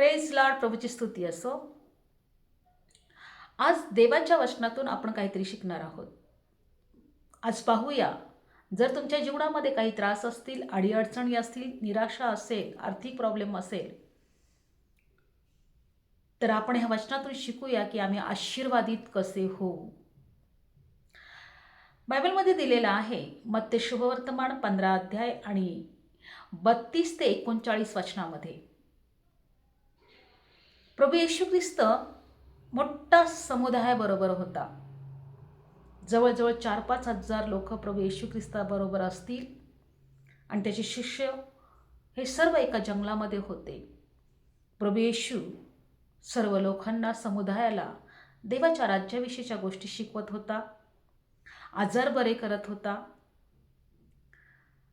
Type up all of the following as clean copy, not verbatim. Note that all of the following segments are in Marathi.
Praise Lord. प्रभूची स्तुती असो. आज देवाच्या वचनातून आपण काहीतरी शिकणार आहोत. आज पाहूया, जर तुमच्या जीवनामध्ये काही त्रास असतील, अडीअडचणी असतील, निराशा असेल, आर्थिक प्रॉब्लेम असेल, तर आपण ह्या वचनातून शिकूया की आम्ही आशीर्वादित कसे होऊ. बायबलमध्ये दिलेलं आहे मत्ते शुभवर्तमान 15 अध्याय आणि 32 ते 39 वचनामध्ये प्रभू येशू ख्रिस्त मोठा समुदायाबरोबर होता. जवळजवळ 4-5 हजार लोक प्रभू येशू ख्रिस्ताबरोबर असतील आणि त्याचे शिष्य हे सर्व एका जंगलामध्ये होते. प्रभू येशू सर्व लोकांना, समुदायाला देवाच्या राज्याविषयीच्या गोष्टी शिकवत होता, आजार बरे करत होता.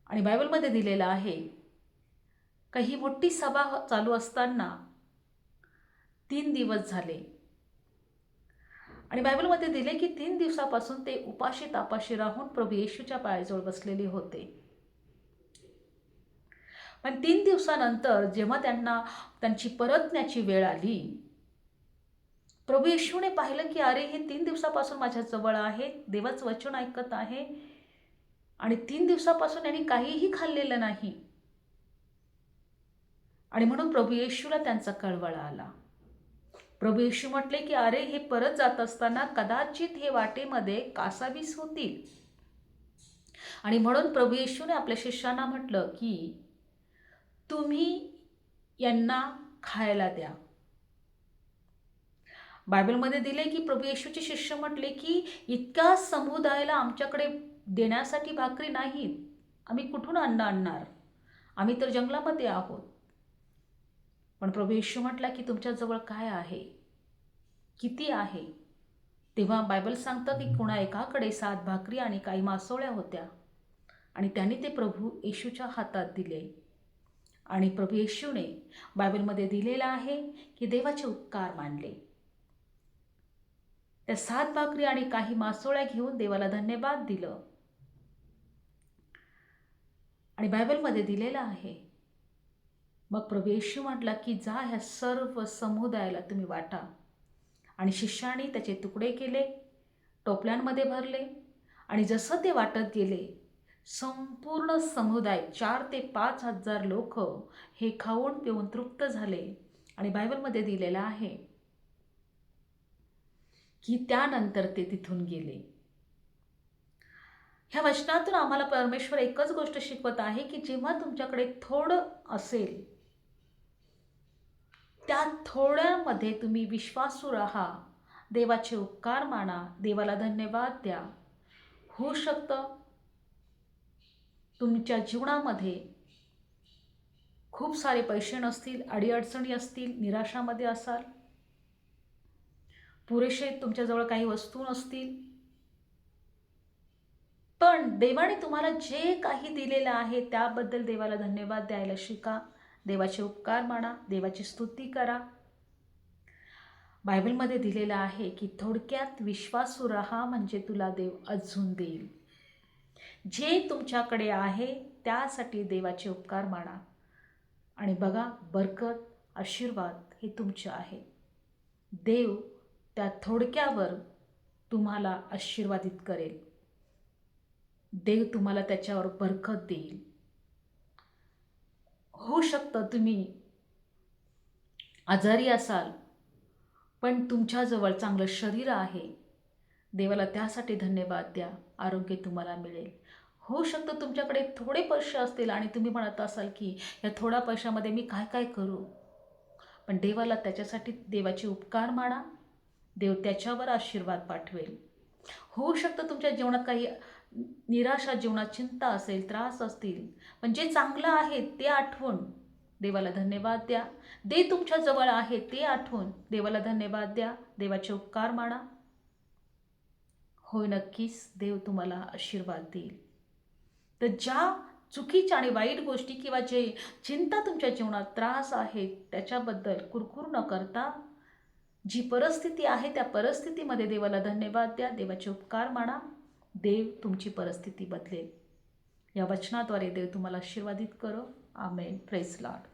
आणि बायबलमध्ये दिलेलं आहे काही मोठी सभा चालू असताना 3 दिवस झाले आणि बायबलमध्ये दिले की 3 दिवसापासून ते उपाशी तापाशी राहून प्रभू येशूच्या पायाजवळ बसलेले होते. पण 3 दिवसानंतर जेव्हा त्यांची परतण्याची वेळ आली, प्रभू येशूने पाहिलं की अरे, हे 3 दिवसापासून माझ्या जवळ आहे, देवाचं वचन ऐकत आहे आणि 3 दिवसापासून यांनी काहीही खाल्लेलं नाही. आणि म्हणून प्रभू येशूला त्यांचा कळवळा आला. प्रभू येशू म्हटले की अरे, हे परत जात असताना कदाचित हे वाटेमध्ये कासावीस होतील. आणि म्हणून प्रभू येशूने आपल्या शिष्यांना म्हटलं की तुम्ही यांना खायला द्या. बायबलमध्ये दिले की प्रभू येशूचे शिष्य म्हटले की इतक्या समुदायाला आमच्याकडे देण्यासाठी भाकरी नाहीत, आम्ही कुठून अन्न आणणार, आम्ही तर जंगलामध्ये आहोत. पण प्रभू येशू म्हटला की तुमच्याजवळ काय आहे, किती आहे. तेव्हा बायबल सांगतं की कुणा एकाकडे 7 भाकरी आणि काही मासोळ्या होत्या आणि त्यांनी ते प्रभू येशूच्या हातात दिले. आणि प्रभू येशूने बायबलमध्ये दिलेलं आहे की देवाचे उपकार मानले. त्या 7 भाकरी आणि काही मासोळ्या घेऊन देवाला धन्यवाद दिलं. आणि बायबलमध्ये दिलेलं आहे मग प्रभू येशू म्हटला की जा, ह्या सर्व समुदायाला तुम्ही वाटा. आणि शिष्याने त्याचे तुकडे केले, टोपल्यांमध्ये भरले आणि जसं ते वाटत गेले, संपूर्ण समुदाय 4 ते 5 हजार लोक हे खाऊन पिऊन तृप्त झाले. आणि बायबलमध्ये दिलेलं आहे की त्यानंतर ते तिथून गेले. ह्या वचनातून आम्हाला परमेश्वर एकच गोष्ट शिकवत आहे की जेव्हा तुमच्याकडे थोडं असेल, त्या थोड्यामध्ये तुम्ही विश्वासू राहा, देवाचे उपकार माना, देवाला धन्यवाद द्या. होऊ शकतं तुमच्या जीवनामध्ये खूप सारे पैसे नसतील, अडीअडचणी असतील, निराशामध्ये असाल, पुरेसे तुमच्याजवळ काही वस्तू नसतील, पण देवाने तुम्हाला जे काही दिलेलं आहे त्याबद्दल देवाला धन्यवाद द्यायला शिका. देवाचे उपकार माना, देवाची स्तुती करा. बायबलमध्ये दिलेलं आहे की थोडक्यात विश्वासू राहा म्हणजे तुला देव अजून देईल. जे तुमच्याकडे आहे त्यासाठी देवाचे उपकार माना आणि बघा, बरकत, आशीर्वाद हे तुमचे आहे. देव त्या थोडक्यावर तुम्हाला आशीर्वादित करेल. देव तुम्हाला त्याच्यावर बरकत देईल. होऊ शकतं तुम्ही आजारी असाल, पण तुमच्याजवळ चांगलं शरीर आहे, देवाला त्यासाठी धन्यवाद द्या, आरोग्य तुम्हाला मिळेल. होऊ शकतं तुमच्याकडे थोडे पैसे असतील आणि तुम्ही म्हणत असाल की या थोड्या पैशामध्ये मी काय काय करू, पण देवाला त्याच्यासाठी देवाचे उपकार माना, देव त्याच्यावर आशीर्वाद पाठवेल. होऊ शकतं तुमच्या जीवनात काही निराशा, जीवनात चिंता असेल, त्रास असतील, पण जे चांगलं आहे ते आठवून देवाला धन्यवाद द्या. देव तुमच्या जवळ आहे ते आठवून देवाला धन्यवाद द्या, देवाचे उपकार माना. होय, नक्कीच देव तुम्हाला आशीर्वाद देईल. तर ज्या चुकीच्या आणि वाईट गोष्टी किंवा जे चिंता तुमच्या जीवनात, त्रास आहे, त्याच्याबद्दल कुरकुर न करता जी परिस्थिती आहे त्या परिस्थितीमध्ये देवाला धन्यवाद द्या, देवाचे उपकार माना. देव तुमची परिस्थिती बदलेल. या वचनाद्वारे देव तुम्हाला आशीर्वादित करो. आमेन. Praise Lord.